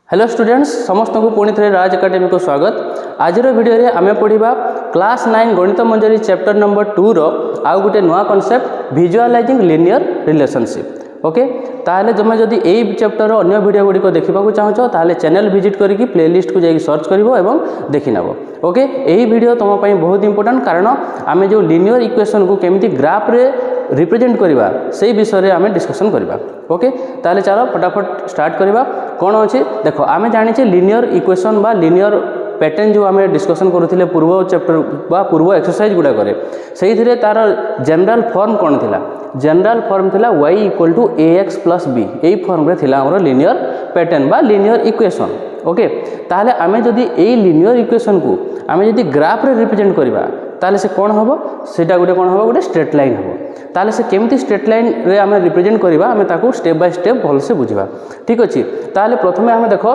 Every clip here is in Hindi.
हेलो स्टूडेंट्स समस्त को पुणी थे राज एकेडमी को स्वागत। आज वीडियो आम पढ़ा क्लास 9 गणित मंजरी चैप्टर नंबर 2 रो आउ गोटे नुआ concept visualising linear relationship. Okay ताहले तुम जदि यही चैप्टर अन्य वीडियो गुड़ी देखा चाहो ताहले चैनल विजिट करके प्लेलिस्ट को जाकि सर्च कर देखी नब। ओके यही वीडियो तुम बहुत इंपोर्टेंट कारण आम जो लिनियर इक्वेशन को केमिति ग्राफ रे रिप्रेजेंट करवा से विषय में आम डिस्कसन करवा। ओके ताहले चलो फटाफट स्टार्ट करवा। कौन अच्छे देख आम जाने लिनियर इक्वेशन बा लिनियर पैटर्न जो आम डिस्कसन करूँ पूर्व चैप्टर बा पूर्व एक्सरसाइज गुड़ाक से तार जनरल फॉर्म कौन थिला जनरल फॉर्म थिला y equal to ax plus b यही फॉर्म रे थिला हमर लिनियर पैटर्न बा लिनियर इक्वेशन। ओके ताहले आमे जदि एई लिनियर इक्वेशन को आमे जदि ग्राफ रे रिप्रेजेंट करबा ताहले से कौन हबो सेटा गुटे कौन हबो गुटे स्ट्रेट लाइन हबो। ताहले से केमती स्ट्रेट लाइन रे आमे रिप्रेजेंट करबा आमे ताको स्टेप बाय स्टेप भल से बुझिबा। ठीक अछि ताहले प्रथमे आमे देखो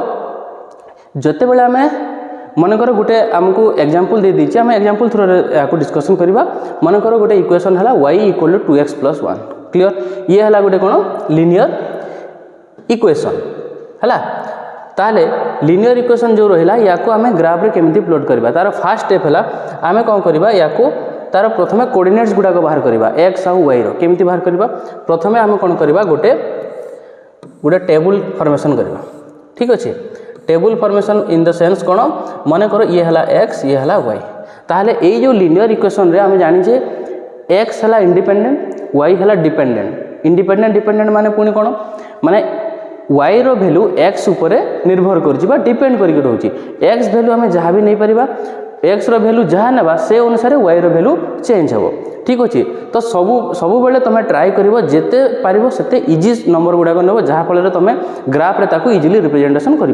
जते बेले आमे मनकर गोटे आमको एग्जांपल दे दीजिए आम एग्जांपल थ्रू या डिस्कसन करवा। मनकर गोटे इक्वेशन है y equal to 2x plus 1 clear ये है गोटे कौन लिनियर इक्वेशन है। ताहले लिनियर इक्वेशन जो रहा या आम ग्राफ रे केमिति प्लॉट करवा तार फास्ट स्टेप है आम कौन करवा या तार प्रथमे कोऑर्डिनेट्स गुड़ाक बाहर करवा x आउ y रो केमिति बाहर करवा। प्रथमे आम कौन करवा गोटे गोटे टेबल फॉर्मेशन करवा। ठीक अच्छे table formation in the sense कौन मन कर ये है एक्स ये है वाई। ताहले ये जो लिनियर इक्वेशन रे आम जाने एक्स है इंडिपेंडेंट वाई है डिपेंडेंट इंडिपेंडेंट डिपेंडेंट माने पुणी कौन माने वाई रो वैल्यू एक्स उपरे निर्भर कर डिपेंड करके रोचे एक्स वैल्यू आम जहाँ भी नहीं पारिबा एक्स रो वैल्यू जहाँ नेबा से अनुसार वाई रो वैल्यू चेंज हो। ठीक अच्छे तो सबु बेले तुम ट्राए कर जिते पार से इजी नंबर गुड़ाक नेब जहाँफल तुम ग्राफ रे ताकू इजिली रिप्रेजेंटेशन कर।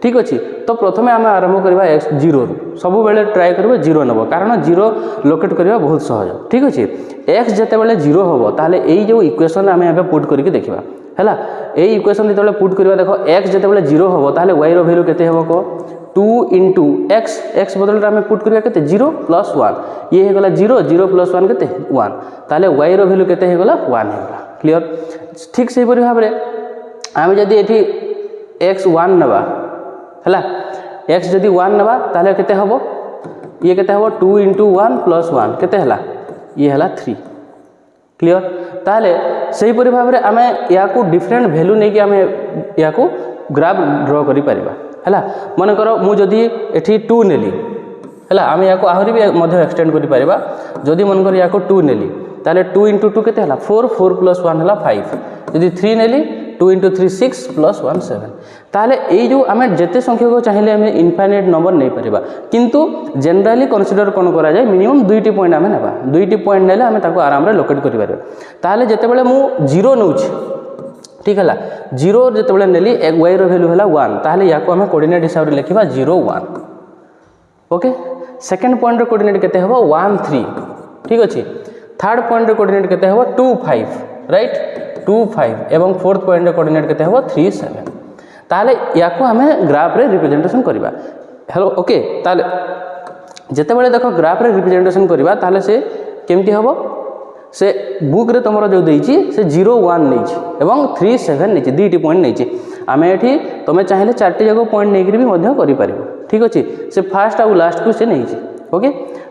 ठीक अच्छे तो प्रथमे आम आरंभ करवा एक्स जीरो सबु बेले ट्राए कर जीरो नेब कारण जीरो लोकेट करवा बहुत सहज। ठीक अच्छे एक्स जिते बड़े जीरो हम ताहले यही जो इक्वेशन आम एवं पुट करके देखा है यही इक्वेशन जो पुट करवा देख एक्स जिते बड़े जीरो हम ताहले वाई रो वैल्यू केते हम कह 2 इंटू एक्स एक्स बदल आम पुट करवा के 0 प्लस 1 ये होगा 0 0 प्लस 1 के 1 ताहले वाई रो वैल्यू केते होगा 1 होगा क्लियर। ठीक से भाव में आम जदि ये एक्स 1 नेबा है एक्स जदि 1 नेबा ताहले केते हबो ये केते हबो 2 इंटू 1 प्लस 1 केते हला ये हला 3 क्लियर। ताहले सही परि भाव में आम या डिफरेंट वैल्यू नहीं कि आम या ग्राफ ड्र करि परिबा है। मन कर मुझे एठी 2 नेली है आम या आहरी भी एक्सटेंड कर जदि मन कर या 2 नेली ताले 2 इंटू 2 केते हला 4 4 प्लस 1 हला 5 जदि 3 नेली 2 इंटू 3 6 प्लस 1 7 ताले ये जो आम जिते संख्यक चाहिए आम इनफाइनाइट नंबर नहीं पारिबा किंतु जनरली कन्सिडर कौन करा जाए मिनिमम 2टी पॉइंट आम नेबा 2टी पॉइंट नेले आम ताको आराम रे लोकेट कर पारे। ताले जेते बेले मु 0 नउछि ठीक है जीरो जो नेली वाई रो वैल्यू है 1 ताहले या आम कोऑर्डिनेट हिसाब से लिखा 0 1। ओके सेकेंड पॉइंट कोऑर्डिनेट केते हबो 1 3 ठीक अच्छे थर्ड पॉइंट कोऑर्डिनेट केते हबो 2 5 राइट 2 5 एवं फोर्थ पॉइंट कोऑर्डिनेट केते हबो 3 7 ताहले या आम ग्राफ रे रिप्रेजेंटेशन करबा। हेलो ओके ताहले जेते बेले देखो ग्राफ रे रिप्रेजेंटेशन करबा ताहले से केमती हबो से बुक रे तुम जो देछि से 0 1 नहीं एवं 3 7 नहीं 2टी पॉइंट नहीं आम ये तुम चाहिए 4टी जगह पॉइंट नहीं भी कर। ठीक अच्छे से फास्ट आउ लास्ट को से नहीं। ओके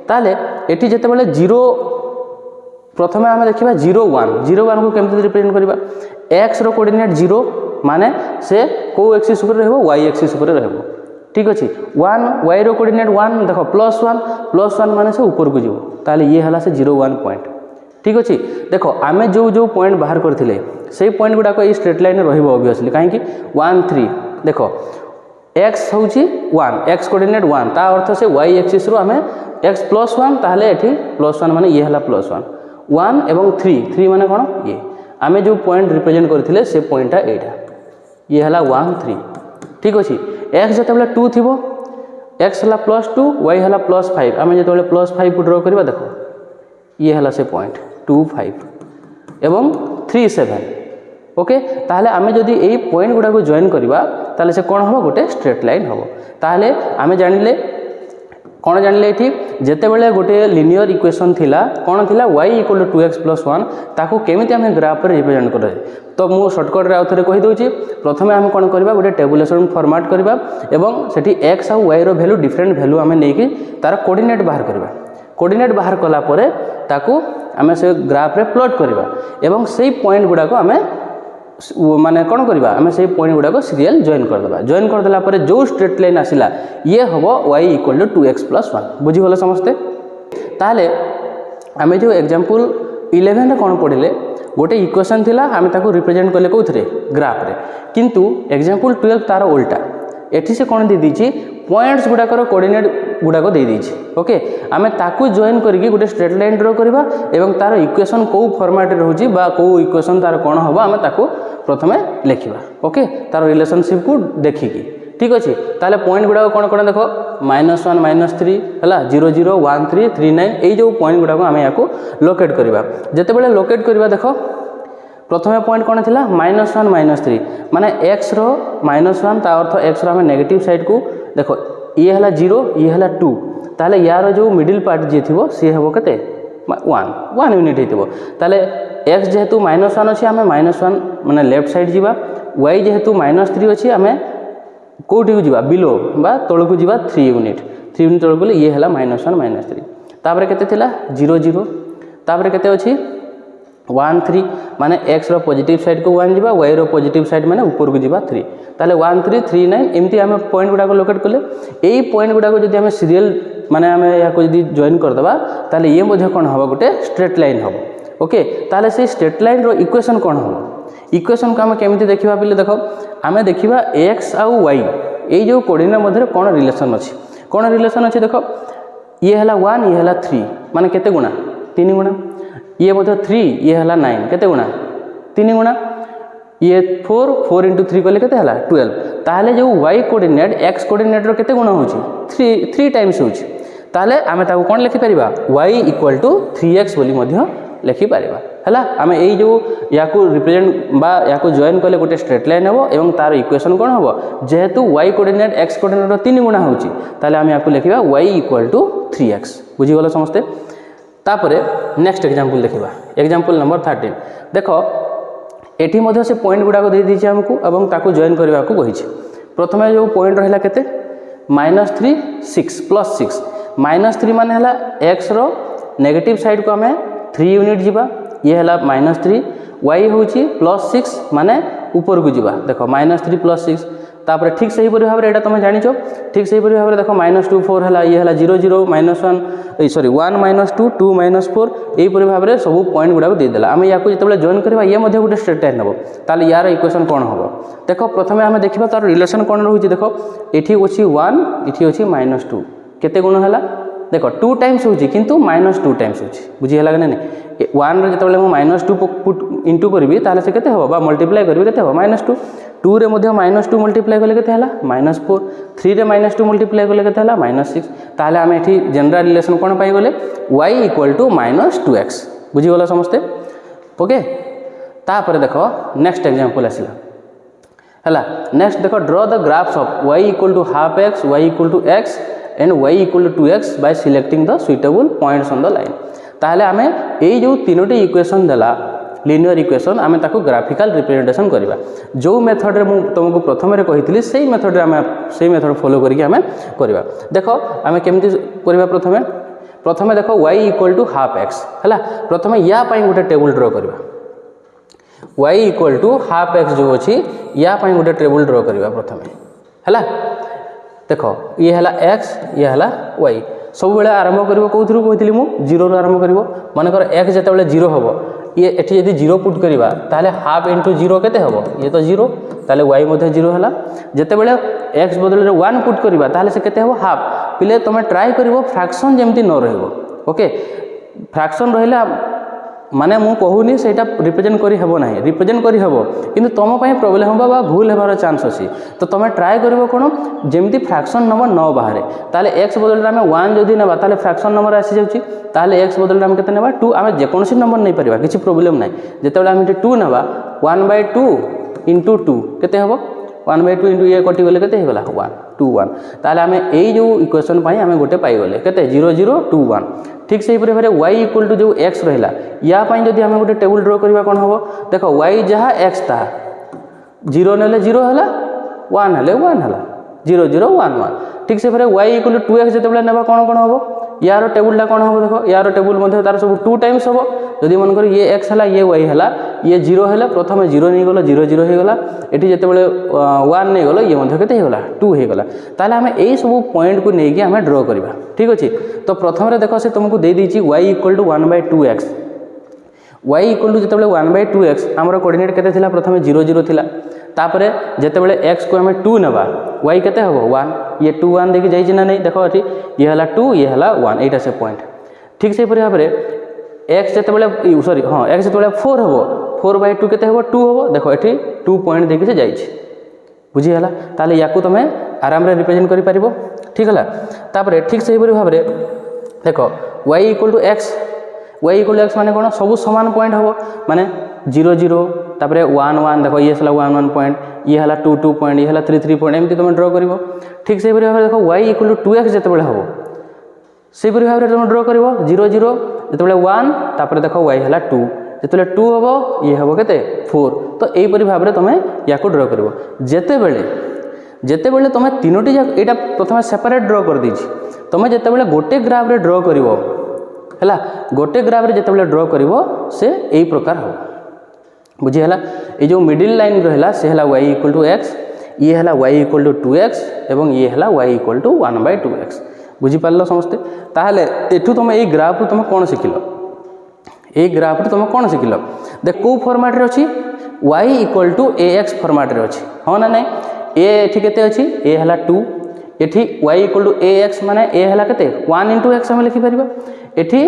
ताहले एठी जेते बेले 0 प्रथमे आम देखा 0 1 0 1 को केमती रिप्रेजेंट करबा एक्स रो कोऑर्डिनेट 0 माने से को एक्सिस ऊपर रहबो वाई एक्सिस ऊपर रहबो। ठीक अच्छे 1 वाई रो कोऑर्डिनेट 1 देखो प्लस 1 माने से ऊपर को जीवो ताहले ये हला से 0 1 पॉइंट। ठीक अच्छे देखो आम जो पॉइंट बाहर करते से पॉइंट गुड़ाक ये स्ट्रेट लाइन रहिबो ऑब्वियसली कहीं 1 3 देखो एक्स हूँ 1 एक्स कोऑर्डिनेट 1 ता अर्थ से वाई एक्सिस रो आम एक्स प्लस 1 ताहले एठी प्लस 1 माने ये हला प्लस 1 1 एवं 3 माने कौन ये आम जो पॉइंट रिप्रेजेंट करते से पॉइंटा एटा ये हला 1 3। ठीक अच्छे एक्स जिते 2 थी एक्स है प्लस 2 वाई है प्लस 5 आम जो प्लस 5 को ड्र करवा देखो ये है से पॉइंट 2 5 एवं 3 7। ओके ताहले आमे जदि यही पॉइंट गुड़ा को जॉइन करवा ताहले से कौन हम गोटे स्ट्रेट लाइन हम ताहले आमे जानिले कौन जानिले एठी जेतेबेले गोटे लिनियर इक्वेशन थिला कौन थिला y equal to 2x plus 1 ताको केमिति आमे ग्राफ रे रिप्रेजेंट करे तो मु शॉर्टकट रे आउथरे कहि दोची प्रथमे आमे कोन करबा गोटे टेबुलेशन फॉर्मेट करबा एवं सेठी x आ y रो वैल्यू डिफरेंट वैल्यू आमे नेकी तार कोऑर्डिनेट बाहर करबा कोऑर्डिनेट बाहर कला परे ताको आमे से ग्राफ रे प्लॉट करबा एवं सेही पॉइंट गुडा को आमे माने कौन करबा आमे सेही पॉइंट गुडा को सीरियल जॉइन कर देला परे जो स्ट्रेट लाइन आसिला ये हबो y equal to 2x plus 1 बुझी गलो समस्ते ताले आमे जो एग्जांपल 11 रे कौन पढिले गोटे इक्वेशन थिला आमे ताको रिप्रेजेंट करले कोथरे ग्राफ रे किंतु एग्जांपल 12 तार उल्टा एठी से कौन दे दीची पॉइंट्स गुडाकर कोऑर्डिनेट गुडाक दे दीची ओके आमे ताकू जॉइन करके गोटे स्ट्रेट लाइन ड्रा करबा एवं तार इक्वेशन को फॉर्मेट रे रहउची बा को इक्वेशन तार कोन हबो आमे ताकू प्रथमे लिखिबा ओके तार रिलेशनशिप को देखिकी ठीक अछि ताले पॉइंट गुडाक कोन कोन देखो -1 -3 हला 0 0 1 3 3 9 एई जो पॉइंट गुडाक आमे याको लोकेट करबा जते बेले लोकेट करबा देखो प्रथमे पॉइंट कौन थिला -1 -3 माने x रो -1 ता अर्थ x रो हमें नेगेटिव साइड को देखो ये हला 0 ये हला 2 ताले यार जो मिडिल पार्ट जे थिबो से हबो कते 1 यूनिट हेतिबो ताले x जेहेतु -1 अछि हमें -1 माने लेफ्ट साइड जीवा y जेहेतु -3 अछि हमें कोठी को जीवा बिलो बा तळ को जीवा 3 यूनिट तळ बोले ये हला -1 -3 ताबरे कते थिला 0 0 ताबरे कते अछि 1 3 माने x रो पॉजिटिव साइड को 1 जीवा y रो पॉजिटिव साइड माने ऊपर को जीवा 3 ताले 1 3 3 9 एमती हमें पॉइंट गुडा को लोकेट करले एई पॉइंट गुडा को जदी हमें सीरियल माने हमें या को जदी जॉइन कर दबा ताले ये मध्ये कोन हबो गोटे स्ट्रेट लाइन हबो ओके ताले से स्ट्रेट लाइन रो इक्वेशन कोन हबो इक्वेशन को हमें केमिति देखिबा पहिले देखो हमें देखिबा x आ y एई जो कोऑर्डिनेट मध्ये कोन रिलेशन अछि देखो ये हला 1 ये हला 3 माने केते गुणा 3 गुणा ये मध्ये 3 ये हला 9 केते गुणा 3 गुणा ये 4 4 into 3 कले केते हला 12 ताले जो y कोऑर्डिनेट x कोऑर्डिनेट रो केते गुणा होची 3 टाइम्स होची ताले आमे ताको कोन लिखि परिबा y इक्वल टू 3x बोली मध्ये लिखि परिबा हला आमे एई जो याको रिप्रेजेंट बा याको जॉइन कले गोटे स्ट्रेट लाइन हबो एवं तार इक्वेशन कोन हबो जेहेतु y कोऑर्डिनेट x कोऑर्डिनेट रो 3 गुणा होची ताले आमे याको लिखिबा y इक्वल टू 3x बुझी गलो समस्ते तापरे नेक्स्ट एग्जांपल देखिबा एग्जांपल नंबर 13 देखो एठी मध्ये से पॉइंट गुडा को दे दीची हमकु एवं ताको जॉइन करबा को कहिछि प्रथमे जो पॉइंट रहला केते -3 6 प्लस 6 -3 माने हला x रो नेगेटिव साइड को हमें 3 यूनिट जीवा ये हला -3 y होची +6 माने ऊपर को जीवा देखो -3 +6 तापर ठीक सही परि भाबरे एटा तुम जानिछो ठीक सही परि भाबरे देखो -2 4 हला ये हला 0 0 -1 सॉरी 1 -2 2 -4 एई परि भाबरे सब पॉइंट गुडा को दे देला हम याको जतबेले जॉइन करबा ये मध्ये गुटे स्ट्रेट लाइन हबो ताले यार इक्वेशन कोन हबो देखो प्रथमे हम देखिबा तार रिलेशन कोन रहउची देखो एठी अछि 1 एठी अछि -2 केते गुण हला देखो 2 टाइम्स होची किंतु -2 टाइम्स होची बुझी हला ने 1 रे जतबेले मो -2 पुट इनटू करबी ताले से केते हबो बा मल्टीप्लाई करबी केते हबो -2 2 रे मध्ये -2 मल्टीप्लाई करले केते हला -4 3 रे -2 मल्टीप्लाई करले केते हला -6 ताले हम एठी जनरल रिलेशन कोन पाई गले y इक्वल टू -2x बुझी गला समस्ते ओके तापर देखो नेक्स्ट एग्जांपल आसिला हला नेक्स्ट देखो draw the graphs of y equal to half x y equal to x and y equal to 2x by selecting the suitable points on the line ताहले हमें एई जो तीनोटी इक्वेशन देला लीनियर इक्वेशन आमे ताको ग्राफिकल रिप्रेजेंटेशन करबा जो मेथड रे मु तुमको प्रथम रे कहितली सेही मेथड रे हमें सेही मेथड फॉलो करके हमें करबा देखो हमें केमती करबा प्रथमे देखो y equal to half x हला प्रथमे या पई गोटे टेबल ड्रा करबा y equal to half x जो अछि या पई गोटे टेबल ड्रा करबा प्रथमे हला देखो ये हला x ये हला y सब बेले आरंभ करिवो कोथरु कहितली मु 0 रो आरंभ करिवो माने कर x जते बेले 0 हबो ये एठी यदि 0 पुट करिवा ताले हाफ इनटू 0 केते हबो ये तो 0 ताले y मध्ये 0 हला जते बेले x बदले रे 1 पुट करिवा ताले से केते हबो हाफ पिले तमे ट्राई करिवो फ्रैक्शन जेमति न रहइबो ओके फ्रैक्शन रहिला माने मु कहूनी सेटा रिप्रेजेंट करी हेबो नाही रिप्रेजेंट करी हेबो किंतु तम पई प्रॉब्लम होबा बा भूल हेबार चांस अछि तो तमे ट्राई करिवो कोन जेमति फ्रैक्शन नंबर न बाहरे ताले x बदल रे हमें 1 जदी नेबा ताले फ्रैक्शन नंबर आसी जाउची ताले x बदल रे हम केते नेबा 2 हमें जे कोनसी नंबर नै परिबा किछि प्रॉब्लम नाही जेतेबेला हम 2 नेबा 1/2 * 2 केते हेबो 1/2 इंटू ये कटिगले के 1 2 1 ताले आम यो इक्वेशन आम गोटे पाइगले के 0 0 2 1 ठीक से भाव y इक्वल टू जो x रहा या जब आम गोटे टेबुल ड्र करवा कौन हम देख y जहाँ x ता 0 ने 0 है 1 हेले 1 है 0 0 1 1 ठीक से भाव y इक्वल टू 2x जो ना कौन कौन हम यार टेबुलटा कौन हम देख यार टेबुल तार सब 2 टाइम्स हम जदि मन कर ये x है ये y है ये 0 है प्रथम 0 नहीं गला 0 0 हो गला ये जिते 1 नहीं गला ये के 2 हो गला ताले आम यही सब पॉइंट को लेकिन आम ड्र करवा ठीक अच्छे। तो प्रथम देख से तुमको दे देती y equal to 1/2x y equal to जो 1/2x आमर कोऑर्डिनेट के प्रथम 0 0 थिला तापरे जिते x को आम 2 नवा y के हम 1 ये 2 1 देखिए जाइए ना नहीं देख ये है 2 ये है 1 यहाँ से पॉइंट ठीक से भाव में x जो सॉरी हाँ x जो 4 हम 4/2 के हम 2 हम देख ये 2 पॉइंट देखिए जाइए बुझीगला ताले या तुम आराम रिप्रेजेंट कर पार ठीक है तापर ठीक से भाव में देख y इक्वल टू x माने कौन सब सामान पॉइंट हम माने 0 0 तापर 1 1 देख ये 1 1 पॉइंट ये है 2 2 पॉइंट ये है 3 3 पॉइंट एमती तुम ड्र कर ठीक से भाव में देख y इक्वल टू 2x जो हम से भाव में तुम ड्र कर 0 0 जो 1 तापर देख y है 2 जो 2 हम ये हम के 4 तो यहीपरि भाव में तुम या ड्र कर जिते तुम तीनोटी यहाँ प्रथम सेपरेट ड्र कर दी तुम जिते गोटे ग्राफ रे ड्र कर गोटे ग्राफ रे जिते ड्र कर से यही प्रकार हम बुझीगला ये जो मिडिल लाइन रहा से है y इक्वल टू x ये है y इक्वल टू 2x एवं ये है y इक्वल टू 1/2x बुझीपार समस्ते ताहले एठू तुम ये ग्राफ तुम कौन शिखिल ये ग्राफ तुम कौन शिखिल देख कौ फॉर्मेट रे अच्छी y equal to ax format रे अच्छी हाँ ना नहीं एठी केते अच्छी a है 2 एठी y इक्वल टू ax माने a है केते 1 इंटू x हम लिखि परिबा एठी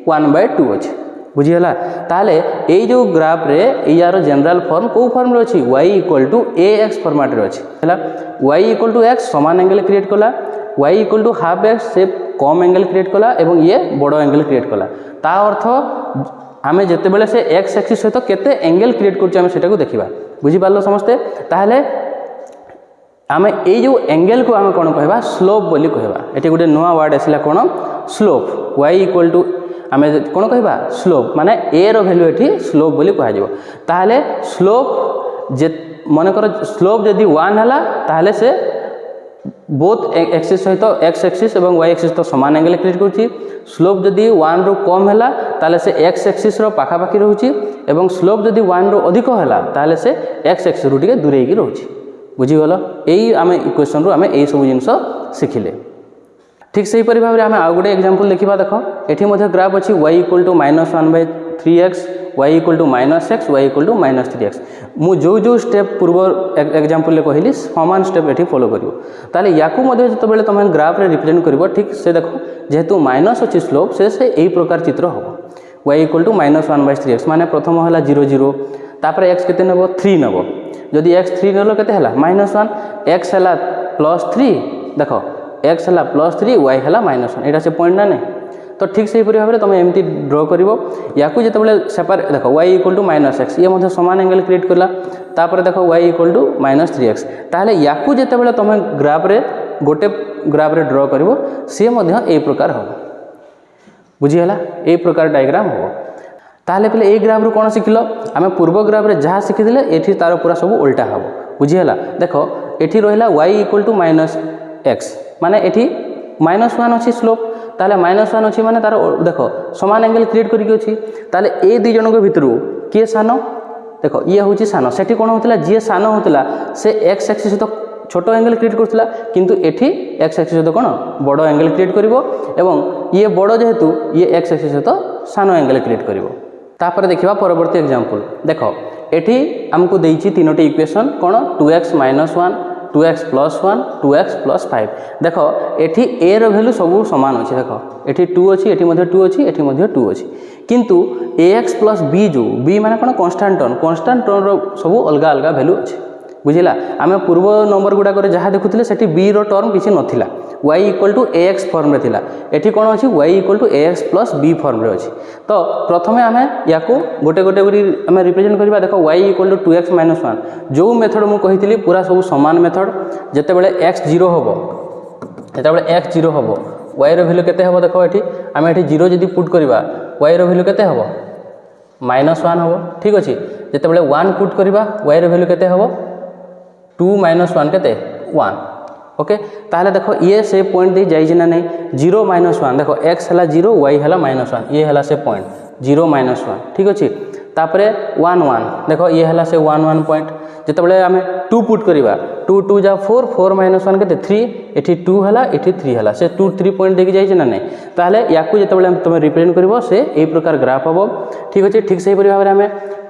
1/2 अच्छी बुझीगला ताले ये जो ग्राफ रे यार जनरल फॉर्म कौ फॉर्म रे अच्छी y equal to ax format रे अच्छी है y इक्वल टू x समान एंगल क्रिएट कला y equal to half x से कम एंगल क्रिएट कला एवं ये बड़ एंगल क्रिएट कला ता अर्थ आमे जेते बेले से x एक्सिस सहित केते एंगल क्रिएट करछ आमे सेटा को देखिबा बुझीपारलो समस्ते ताहले आमे ए जो एंगल को आमे कोन कहबा स्लोप बोली कहबा एटे गुटे नवा वर्ड आसिला कोन स्लोप y इक्वल टू आमे कोन कहबा स्लोप माने a रो वैल्यू एठी स्लोप बोली कहा जाबो ताहले स्लोप जे मन कर स्लोप जदी 1 हला ताहले से बोथ एक्सिस सहित x एक्सिस और y एक्सिस तो समान एंगल क्रिएट करछि स्लोप जदी 1 रो कम हला ताले से x एक्सिस रो पाखा पाखी रहउछि एवं स्लोप जदी 1 रो अधिक हला ताले से x एक्सिस रो टिके दूरे की रहउछि बुझी गलो एई आमे इक्वेशन रो आमे एई सब जिंस सिखिले ठीक से परि भाबरे आमे आ गुडे एग्जांपल लिखिबा देखो एठी मध्ये ग्राफ अछि y equal to -1/3x y equal to -x y equal to -3x मु जो जो स्टेप पूर्व एग्जांपल ले कहली समान स्टेप एठी फॉलो करिवो ताले याकू मध्ये जतो बेले तुम ग्राफ रे रिप्रेजेंट करिवो ठीक से देखो जेहेतु माइनस अछि स्लोप से एही प्रकार चित्र होबो y इक्वल टू -1/3x माने प्रथम हला 0 0 तापर x केते नबो 3 नबो जदि x 3 नलो केते हला -1 x हला +3 देखो x हला +3 y हला -1 एटा से पॉइंट ना नहीं तो ठीक से भाव में तुम एमती ड्र कर या जो सेपारेट देख y इक्वल टू -x ये मतलब समान एंगल क्रिएट कला तापर देख y इक्वल टू -3x ताहले याकू जिते तुम ग्राफ रे गोटे ग्राफ रे ड्र कर सी ए प्रकार हम बुझीगला ए प्रकार डायग्राम हम ताहले पहले ए ग्राफ रू कौन शिखिल आम पूर्व ग्राफ रे जहाँ शिखिले ये तार पूरा सब उल्टा हम बुझीगला देख ये रहा y इक्वल टू -x माने ये -1 अच्छी स्लोप ताले -1 अच्छी माने तार देख समान एंगल क्रिएट करके अच्छी ताले ए दुई जन भितर किए सान देख ये हूँ सान से कौन होता जी सान होता से x एक्सिस सहित छोट एंगल क्रिएट करता किंतु एठी x एक्सिस सहित कौन बड़ एंगल क्रिएट करिवो एवं ये बड़ जेहेतु ये x एक्सिस सहित सान एंगल क्रिएट करिवो तापर देखिबा परवर्ती एग्जांपल देख एठी हमको देइछि तीनोटी इक्वेशन कौन 2x - 1 2x + 1 2x + 5 देख एठी a रो वैल्यू सब समान अछि देख एठी 2 अछि एठी मध्ये 2 अछि एठी मध्ये 2 अछि किंतु ax + b जो b माने कोन कांस्टेंट टर्म रो सब अलग अलग वैल्यू अछि बुझिला आम पूर्व नंबर गुड़ाक जहाँ देखुले से बी टर्म किसी नाला y equal to A X form थिला एठी कौन अच्छी y equal to A X plus B form अच्छी। तो प्रथम आम या गोटे गोटे आम रिप्रेजेंट करवा देख y equal to 2x minus 1 जो मेथड मुझे कही पूरा सब सामान मेथड जितेबाला x 0 हम जितेबाला x 0 हम y भैल्यू केते हम देख ये आम ये 0 जब पुट करवा y भैल्यू केते हम -1 हम ठीक अच्छे जितेबाला 1 पुट करवा y भैल्यू केते हम 2 - 1 केते 1 ओके ताहले देखो ये से पॉइंट दे जाइए ना नहीं 0 - 1 देखो x है 0 y है -1 ये है से पॉइंट 0 - 1 ठीक अच्छे तापरे 1 1 देखो ये है से 1 1 पॉइंट जितेबाला आम 2 पुट करवा 2 2 जा 4 4 - 1 के 3 एठी 2 है एठी 3 है से 2 3 पॉइंट देखिए जाइए ना नहीं ताहले या जितेबाला तुम रिप्रेजेंट कर से यही प्रकार ग्राफ हम ठीक अच्छे ठीक से भाव में आम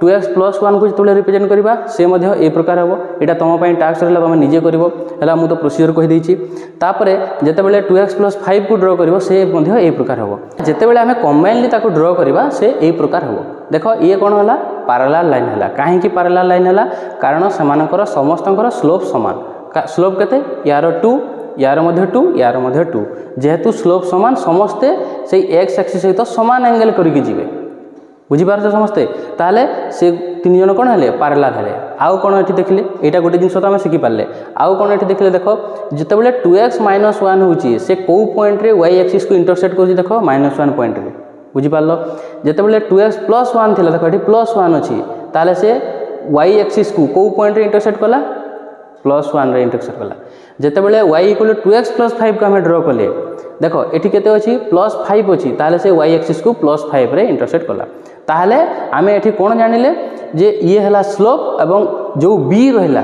2x + 1 को जो रिप्रेजेंट करवा से यही प्रकार हम यहाँ तुम टास्क रहा तुम निजे कर मुझे तो प्रोसीजर कहीदेची तापरे जितेबाला 2x + 5 को ड्र कर से यही प्रकार हम जितेबाला आम कंबाइनली ड्र करवा से यही प्रकार हम देख ये कौन है पैरेलल लाइन है कहीं पैरेलल लाइन है कारण से समस्त स्लोप सामान स्लोप केते यार 2 यार 2 यार 2 जेहेतु स्लोप सामान समस्ते से एक्स एक्सिस सहित सामान एंगल करके जी बुझीपार समस्ते ताहले से 3 जन कौन है पैरेलल है आउ कौन ये देखिले यहाँ गोटे जिन तो आम शिखिपारे आउ कौन ये देखिले देख जितेबाला 2x - 1 होची से कौ पॉइंट रे y एक्सिस को इंटरसेक्ट कर देख -1 पॉइंट रे बुझीपार जितेबाला 2x + 1 थी देख ये +1 अच्छी ताहले से y एक्सिस को कौ पॉइंट रे इंटरसेक्ट कला +1 रे इंटरसेक्ट कला जितेबाला y इक्वल 2x + 5 को आम ड्र कले देख ये केते अच्छी +5 अच्छी ताहले से y एक्सिस को +5 रे इंटरसेक्ट कला ताहले आम ये कौन जानिले जे ये है स्लोप एवं जो b रहा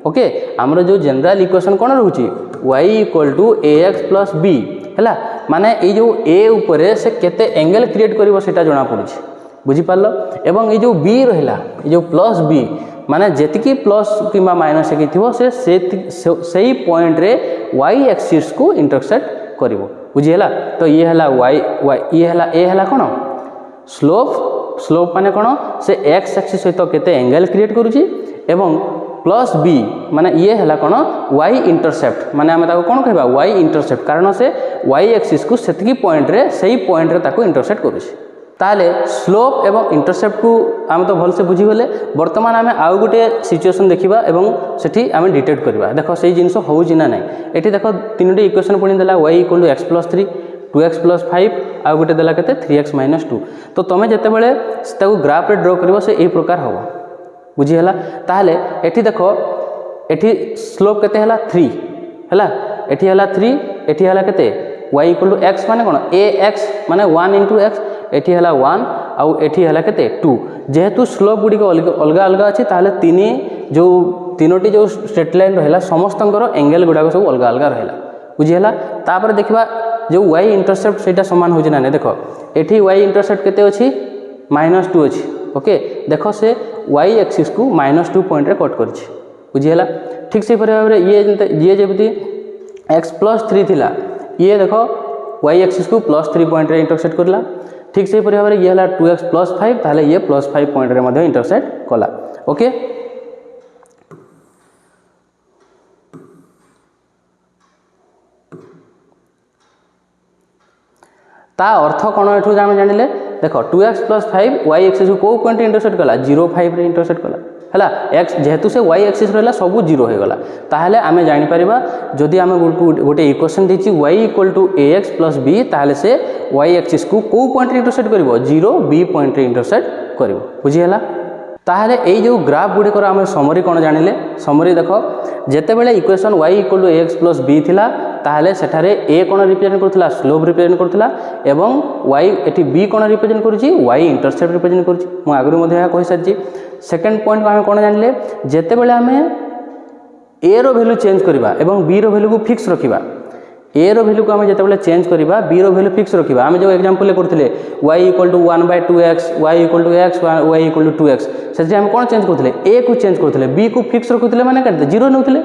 ओके आमर जो जनरल इक्वेशन कौन रोचे y equal to ax + b है माने ये जो a उपरे से केते एंगल क्रिएट करिवो सेटा जना पड़ुछ बुझीपार एवं ये जो b रहा ये जो +b माने जेतिकी प्लस कि माइनस से पॉइंट रे y एक्सिस को इंटरसेक्ट करिवो बुझीला। तो ये है y ये है a है कौन स्लोप माने कौन से x एक्सिस सहित केते एंगल क्रिएट करुची एवं +b माने ये है कौन y इंटरसेप्ट माने आम कौन कहबा y इंटरसेप्ट कारण से y एक्सिस को सेतिकी पॉइंट रे सही पॉइंट रे ताको इंटरसेप्ट करुची ताले स्लोप एवं इंटरसेप्ट को आम तो भलसे बुझीगले बर्तमान आम आउ गोटे सिचुएसन देखा और सेठी आम डिटेक्ट करवा देख से जिनस होची ना नहीं ये देख 3टी इक्वेशन पुणी देला y equal to x + 3 2x + 5 आउ गोटे देला केते 3x - 2 तो तुम जितेबाला ग्राफ रे ड्र कर से यही प्रकार हम बुझीगला ताहले एठी देख एठी स्लोप केते हला 3 है एठी हला 3 एठी हला केते y इक्वल टू x माने कोन ax माने 1 * x एठी हला 1 आउ एठी हला केते 2 जेहेतु स्लोप गुडी को अलग अलग अच्छी ताहले तीनोटी जो स्ट्रेट लाइन रहा समस्तंकर एंगल गुड़ाक सब अलग अलग रहा बुझीगला तापर देखा जो y इंटरसेप्ट सेटा समान हो ना देख एठी y इंटरसेप्ट केते अछि -2 अछि ओके देख से y एक्सिस को -2 पॉइंट रे कट करछि बुझीगला ठीक से भाव में ये जमी x + 3 थिला ये देख y एक्सिस को +3 पॉइंट रे इंटरसेक्ट करला ठीक से भाव में ये है 2x + 5 ताहले ये +5 पॉइंट रे मध्य इंटरसेक्ट कला ओके। ता अर्थ कौन एठू आम जानिले देख 2x + 5 y एक्सिस को कौ पॉइंट इंटरसेक्ट कला 0 5 रे इंटरसेक्ट कला है x जेहेतु से y एक्सिस रहा सब 0 हो गला ताहले आम जापर जदि आम गोटे इक्वेशन देछि y equal to ax + b ताहले से y एक्सिस को कौ पॉइंट रे इंटरसेक्ट करिवो 0 b पॉइंट रे इंटरसेक्ट करिवो बुझीगला। ताहले ये जो ग्राफ गुड़िकर आम समरी कौन जानिले समरी देख जितेबाला equation y equal to ax + b थिला ताहले सेठारे a कौन रिप्रेजेंट करथिला स्लोप रिप्रेजेंट करथिला एवं y एटी b कौन रिप्रेजेंट करुची y इंटरसेप्ट रिप्रेजेंट करुची मु आगु मध्ये या कहि सारची। सेकंड पॉइंट आम कौन जानिले जितेबाला आम a रो वैल्यू चेंज करबा एवं b रो वैल्यू को फिक्स रखिबा a रो वैल्यू को आम जितेबाला चेंज करबा b रो वैल्यू फिक्स रखिबा आम जो एग्जांपल करथिले y equal to 1/2x y equal to x y equal to 2x से हम कौन चेंज करथिले a को चेंज करथिले b को फिक्स रखुथिले माने करते 0 नउथिले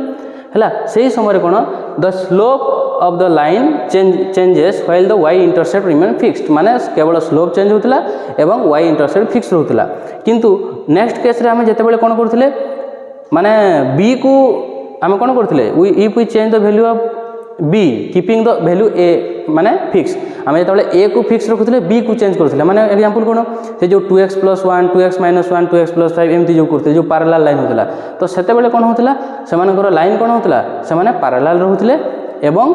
हैला सेही समय कौन the slope of the line changes while the y intercept remain fixed माने केवल स्लोप चेंज होतिला एवं y इंटरसेप्ट फिक्स रहउतिला किंतु नेक्स्ट केस रे हम जेतेबेले कोन करथिले माने बी को आम कौन करते if we change the value of B keeping the value A माने फिक्स आम जो ए को फिक्स रखुले बी को चेंज करते माने एग्जांपल कौन से जो 2x + 1 2x - 1 2x + 5 एमती जो करते जो पैरेलल लाइन होता तो सेते बेले कौन होता से लाइन कौन होता से माने पैरेलल रहउथिले एवं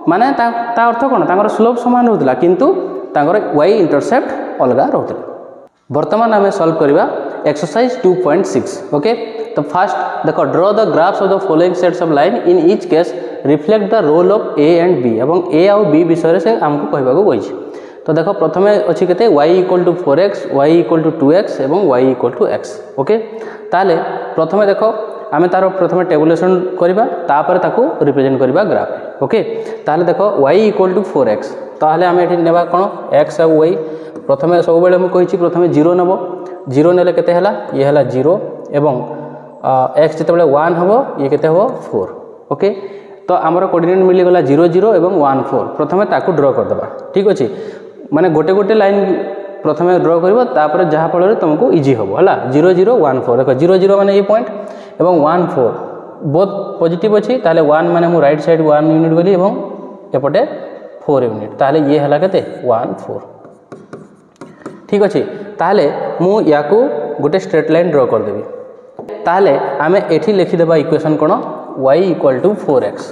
माने ता अर्थ कौन तांकर स्लोप समान रहउथिला किंतु तांकर y इंटरसेप्ट अलग रहउथिला। वर्तमान आम सॉल्व करवा एक्सरसाइज 2.6 ओके। तो फर्स्ट देखो draw the graphs of the following sets of line in each case reflect the role of A and B एवं ए आउ बी विषय से आमको कहबाको कहिछि। तो देखो प्रथमे अछि केते y = 4x y = 2x एवं y = x ओके। ताले प्रथमे देखो आम तार प्रथमे टेबुलेशन करबा तापर ताको रिप्रेजेंट करबा ग्राफ ओके। ताले देखो y = 4x ताले आम एठी नेबा कोन x और y प्रथमे सब बेले मु कहिछि प्रथमे 0 नेबो 0 नेले केते हला ये हला 0 एवं x जते बेले 1 हबो ये केते हबो 4 ओके। तो आमर कोऑर्डिनेट मिली गला 0 0 एवं 1 4 प्रथमे ताको ड्रॉ कर देबा ठीक अछि माने गोटे गोटे लाइन प्रथमे ड्रॉ करबो तापर जहा फल रे तुमको इजी हबो हला 0 0 1 4 देखो 0 0 माने ये पॉइंट एवं 1 4 बोथ पॉजिटिव अछि ताले 1 माने मु राइट साइड 1 यूनिट गली एवं एपटे 4 यूनिट ताले ये हला केते 1 4 ठीक अछि। ताले मु याकू गोटे स्ट्रेट लाइन ड्रॉ कर देबी ताले आमे एठी लिखि देबा इक्वेशन कोन y = 4x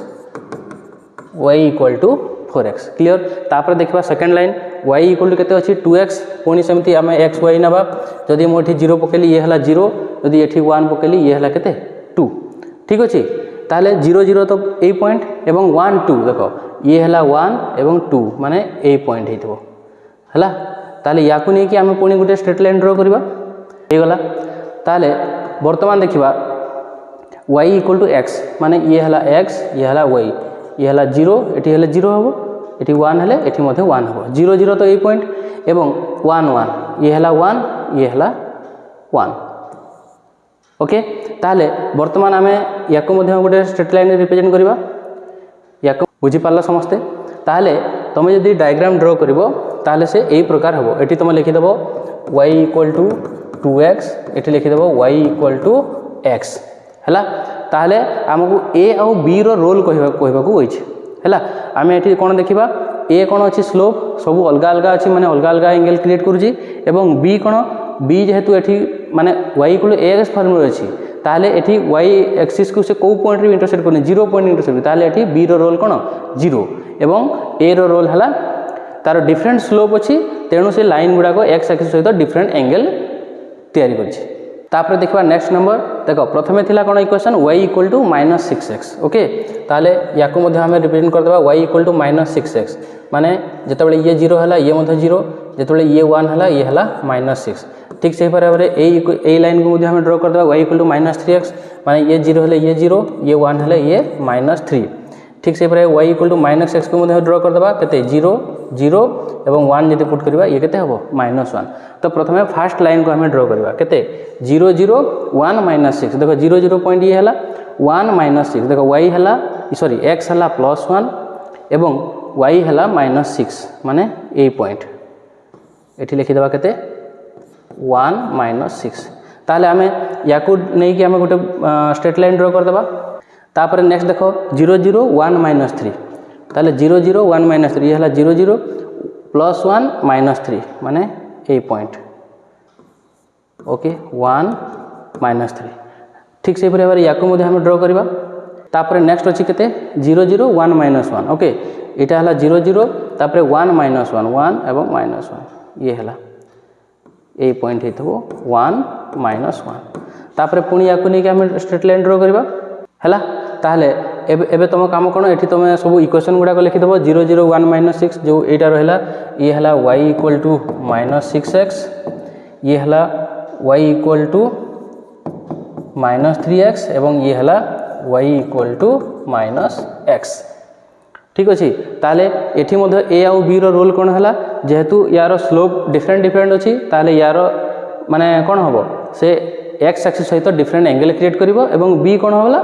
y = 4x clear. तापर देखबा सेकंड लाइन y = केते अछि 2x पुनी सेमती आमे x y नबा जदि मो एठी 0 पकेली ये हला 0 जदि एठी 1 पकेली ये हला केते 2 ठीक अछि। ताले 0 0 तो ए पॉइंट एवं 1 2 देखो ये हला 1 एवं 2 माने ए पॉइंट हेतबो हला। ताले याकू नै कि आमे पुनी गुटे स्ट्रेट लाइन ड्रॉ करबा हे गला। ताले वर्तमान देखिबा y = x माने ये हला x ये हला y ये हला 0 एठी हला 0 हबो एठी 1 हले एठी मध्ये 1 हबो 0 0 तो ए पॉइंट एवं 1 1 ये हला 1 ये हला 1 ओके। ताले वर्तमान आमे याकू मध्ये गुटे स्ट्रेट लाइन रिप्रेजेंट करबा याकू बुझी पारला समस्ते। ताले तमे जदि डायग्राम ड्रॉ करबो ताले से एई प्रकार हबो एठी तमे लिखि देबो y = 2x एठी लिखि देबो y = x हला। ताले हमकु a और b रो रोल कहबाकू होइछ हला। आमे एठी कोन देखिबा a कोन अछि स्लोप सब अलगा अलगा अछि माने अलगा अलगा एंगल क्रिएट करूची एवं b कोन b जेहेतु एठी माने y = ax फॉर्म रो अछि ताले एठी y एक्सिस को से को पॉइंट रे इंटरसेक्ट करने 0 पॉइंट इंटरसेक्ट ताले एठी b रो रोल कोन 0 एवं a रो रोल हला तार डिफरेंट स्लोप अछि तेणु से लाइन गुडा को x एक्सिस सहित डिफरेंट एंगल तयारी करछि। तापर देखबा नेक्स्ट नंबर देखो प्रथमे थिला कोन इक्वेशन y = -6x ओके। ताले याकू मध्ये हमें रिप्रेजेंट कर देबा y = -6x माने जते बेले ये 0 हला ये मध्ये 0 जते बेले ये 1 हला ये हला -6 ठीक से बराबर ए लाइन को मध्ये हमें ड्रॉ कर देबा y = -3x माने ये 0 हले ये 0 ये 1 हले ये -3 ठीक से बराबर y = -x को मध्ये ड्रॉ कर देबा केते 0 0 एवं 1 जदि पुट करबा ये केते हबो -1। तो प्रथमे फर्स्ट लाइन को हमें ड्रॉ करबा केते 0 0 1 -6 देखो 0 0 पॉइंट ये हला 1 - 6 देखो y हला सॉरी x हला +1 एवं y हला -6 माने ए पॉइंट एठी लिखि देबा केते 1 - 6 ताले हमें याकू नै कि हमें गोटे स्ट्रेट लाइन ड्रॉ कर देबा। तापर नेक्स्ट देखो 0 0 1 - 3 ताले 0 0 1 - 3 ये हला 0 0 +1 - 3 माने ए पॉइंट ओके 1 - 3 ठीक से बराबर याकू मध्ये हम ड्रॉ करबा। तापर नेक्स्ट अछि केते 0 0 1 - 1 ओके एटा हला 0 0 तापर 1 - 1 1 एवं -1 ये हला ए पॉइंट हेतबो 1 - 1 तापर पुनी याकू नै कि हम स्ट्रेट लाइन ड्रॉ करबा हला। ताहले एबे तुम काम कोन एठी तुम सब इक्वेशन गुडा को लिखि देबो 0 0 1 - 6 जो एटा रहला ये हला y = -6x ये हला y = -3x एवं ये हला y = -x ठीक अछि। ताले एठी मध्ये a और b रो रोल कोन हला जेहेतु यार स्लोप डिफरेंट अछि ताले यार माने कोन हबो से x एक्सिस सहित डिफरेंट एंगल क्रिएट करिवो एवं b कोन होला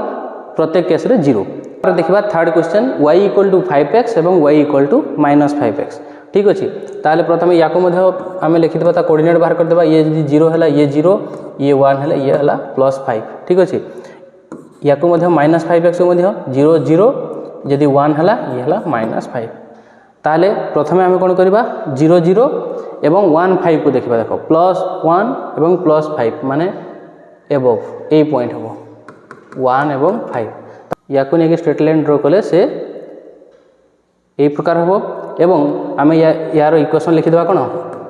प्रत्येक केस रे 0। पर देखिबा थर्ड क्वेश्चन y = 5x एवं y = -5x ठीक अछि। ताले प्रथमे याको मध्ये हमें लिखि देबा ता कोऑर्डिनेट बाहर कर देबा ये 0 हला ये 0 ये 1 हला ये हला +5 ठीक अछि। या को माइनस 5x को 0 0 जदि 1 है ये है माइनस 5 ताले प्रथम आम कौन करवा 0 0 एवं 1 5 को देखा देख +1 एवं +5 माने एबव ए पॉइंट हम 1 एवं 5 या को नहीं स्ट्रेट लाइन ड्र कले से यही प्रकार हम एवं आम यार इक्वेशन लिखिदेवा कौन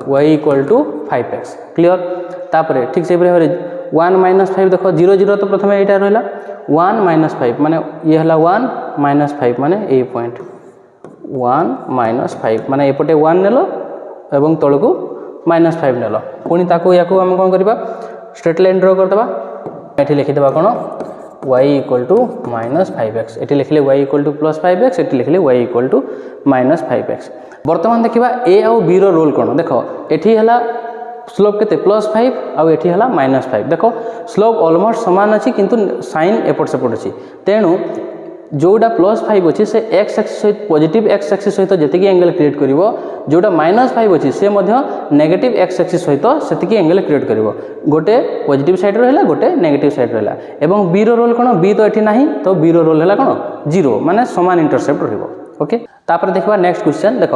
y = 5x क्लियर तापर ठीक से भाव 1 - 5 देख 0 0 तो प्रथम यहाँ रहा 1 - 5 माने ये है 1 - 5 माने ए पॉइंट 1 - 5 माने एपटे 1 नेल एवं तल को -5 नेल पुणी ताको या आम कौन करवा स्ट्रेट लाइन ड्र करदे ये लिखिदेवा कौन y = -5x ये लिखले y = +5x ये लिखले y = -5x बर्तमान देखा ए आउ बी रोल कौन देख ये है स्लोप के +5 आउ ये है -5 देख स्लोप ऑलमोस्ट सामान अच्छी किंतु साइन एपट सेपट अच्छी तेणु जोटा +5 अच्छी से एक्स एक्सिस सहित पॉजिटिव एक्स एक्सिस सहित जी एंगल क्रिएट कर जोटा -5 अच्छी से नेगेटिव एक्स एक्सिस सहित से एंगल क्रिएट कर गोटे पॉजिटिव साइड रहा गोटे नेगेटिव साइड रहा एवं बी रोल कौन बी तो ये ना तो बी रोल है कौन 0 माने समान इंटरसेप्ट रही ओके तापर देखा नेक्स्ट क्वेश्चन देख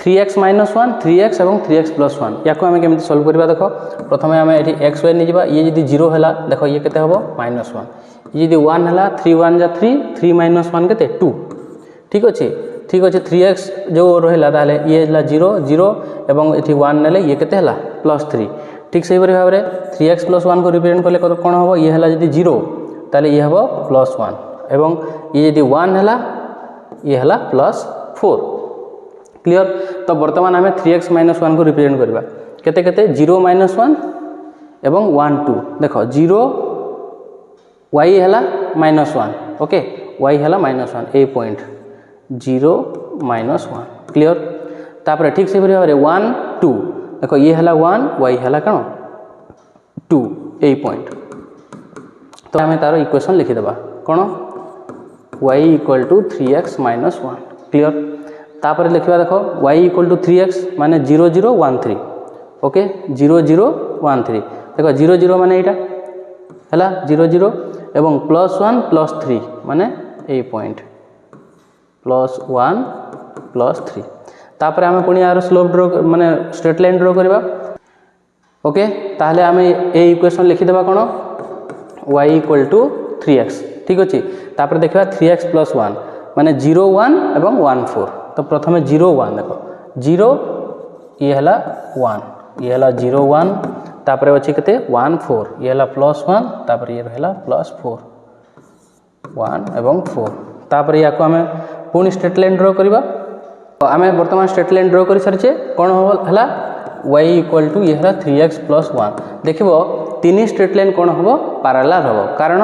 3x - 1 3x और 3x + 1 या आम केमी सल्व करवा देख प्रथम आम ये एक्स वाई नहीं ये जब 0 है देख ये के हम -1 ये 1 है 3 1 जा 3 3 - 1 के 2 ठीक अच्छे 3x जो रहा ये 0 0 और ये 1 ने ये के +3 ठीक से भाव में 3x + 1 को रिप्रेजेंट कले कौन हम ये है जब 0 ताले ये हम +1 एवं ये जब 1 है ये है +4 क्लियर तो बर्तमान आम 3x - 1 को रिप्रेजेंट करवा केते केते 0 - 1 एवं 1 2 देख 0 y है -1 ओके y है -1 ए पॉइंट 0 - 1 क्लियर तापर ठीक से भाव में 1 2 देख ये है 1 y है कौन 2 ए पॉइंट तो आम तार इक्वेशन लिखिदेवा कौन y = 3x - 1 क्लियर तापर लिखा देख y = 3x माने 0 0 1 3 ओके 0 0 1 3 देख 0 0 माने यहाँ है 0 0 एवं +1 +3 माने ए पॉइंट +1 +3 तापर आम पुणी यार स्लोप ड्र माने स्ट्रेट लाइन ड्र करवा ओके ताहले आम ए इक्वेशन लिखिदेवा कौन y = 3x ठीक अच्छे तापर देखा 3x + 1 माने 0 1 एवं 1 4 तो प्रथम 0 1 देख 0 ये है 1 ये है 0 1 तापर अच्छी के 1 4 ये है +1 तापर ये रहा +4 1 एवं 4 तापर या आम पुणी स्ट्रेट लाइन ड्र करवा आम बर्तमान स्ट्रेट लाइन ड्र कर सारी कौन है y = ये है 3x + 1 देख 3 स्ट्रेट लाइन कौन हम पैरेलल हम कारण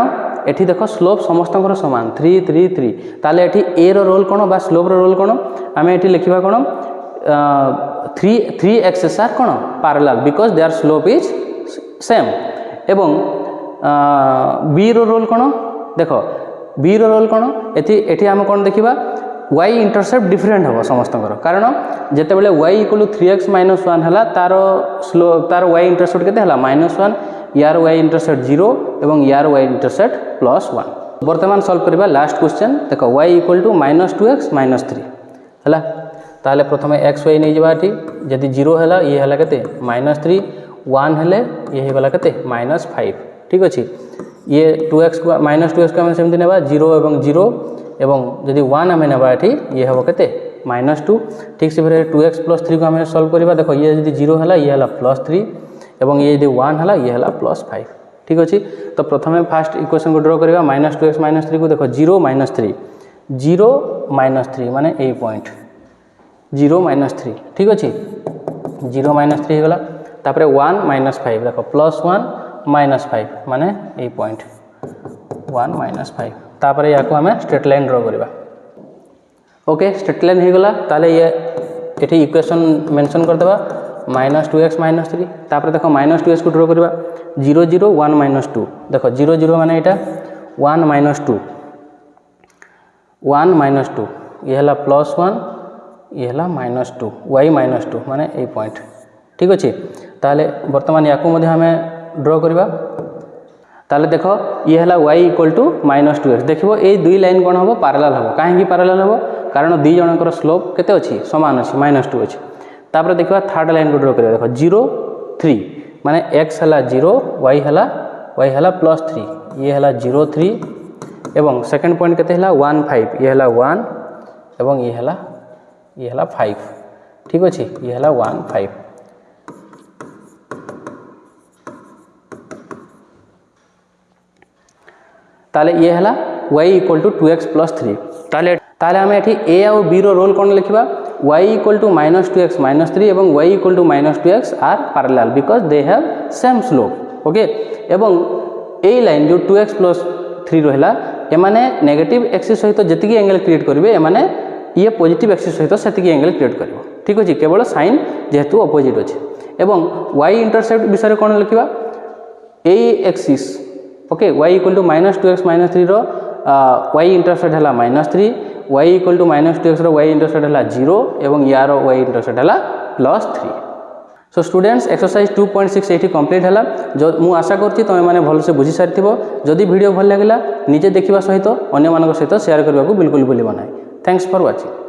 एठी देख स्लोप समस्त सामान 3 3 3 ताले एठी ए रोल कौन बा स्लोप रोल कौन आम एठी लिखा कौन 3 एक्सेस आर कौन parallel because their slope is same एवं बी रोल कौन देख बी रोल कौन एठी आम कौन देखा y इंटरसेप्ट डिफरेंट हम समस्त कारण जितेबाला y = 3x - 1 है तार स्लोप तार y इंटरसेप्ट के -1 यार y इंटरसेप्ट 0 एवं यार y इंटरसेप्ट +1 बर्तमान सॉल्व करवा लास्ट क्वेश्चन देख y = -2x - 3 है ताले प्रथम x y नहीं जावा जदि 0 है ये है के -3 1 है ये होगा के -5 ठीक अच्छे ये 2x को -2x को आम सेमती ना 0 एवं 0 एवं जदि 1 आम ना ये हम के -2 ठीक से फिर 2x + 3 को आम सॉल्व करवा देख ये जदि 0 है ये है +3 एवं ये यदि 1 है ये है +5 ठीक अच्छे तो प्रथम फास्ट इक्वेशन को ड्र करवा -2x - 3 को देख 0 - 3 0 - 3 माने ए पॉइंट 0 - 3 ठीक अच्छे 0 - 3 होगा तापर 1 - 5 देख +1 - 5 माने ए पॉइंट 1 - 5 तापर या आम स्ट्रेट लाइन ड्र करवा ओके स्ट्रेट लाइन होगला ताले ये एठी इक्वेशन मेंशन करदेवा -2x - 3 तापर देख -2x को ड्र करवा 0 0 1 - 2 देख 0 0 माने यहाँ 1 - 2 1 - 2 ये है +1 ये है -2 y -2 माने ए पॉइंट ठीक अच्छे ताले बर्तमान या आम ड्र करवा ताले देख ये है y इक्वल टू -2x देखो ये दुई लाइन कौन हम पारालाल हम कहीं पारालाल हम कारण दी जनकर स्लोप केते अच्छी सामान अच्छी -2 अच्छी तापर देखा थर्ड लाइन गोटे कर देख 0 3 माने x है 0 y है +3 ये है 0 3 एवं सेकंड पॉइंट केते है 1 5 ये है 1 एवं ये है 5 ठीक अच्छे ये है 1 5 ताले ये है y इक्वल टू 2x + 3 ताले आम ये ए आउ बी रोल कौन लिखा y इक्वल टू -2x -3 एवं y equal to -2x are parallel because they have same slope okay एवं ए लाइन जो 2x + 3 रहा एमाने नेगेटिव एक्सिस सहित जी एंगल क्रिएट करेंगे एमाने ये पॉजिटिव एक्सिस सहित से एंगल क्रिएट कर ठीक अच्छे केवल साइन जेहेतु अपोजिट अच्छे एवं y इंटरसेप्ट विषय कौन लिखा ए axis okay y equal to -2x -3 रो y इंटरसेप्ट है -3 y इक्वल टू -2x रो y इंटरसेप्ट है 0 एवं यार y इंटरसेप्ट है +3 सो स्टूडेंट्स एक्सरसाइज 2.6 ये कंप्लीट है जो मु आशा करती तुम मैंने भलसे बुझी सारी जदि वीडियो भल लगे निजे देखा सहित अन्य सहित शेयर करने को बिल्कुल भूल ना थैंक्स फॉर वाचिंग।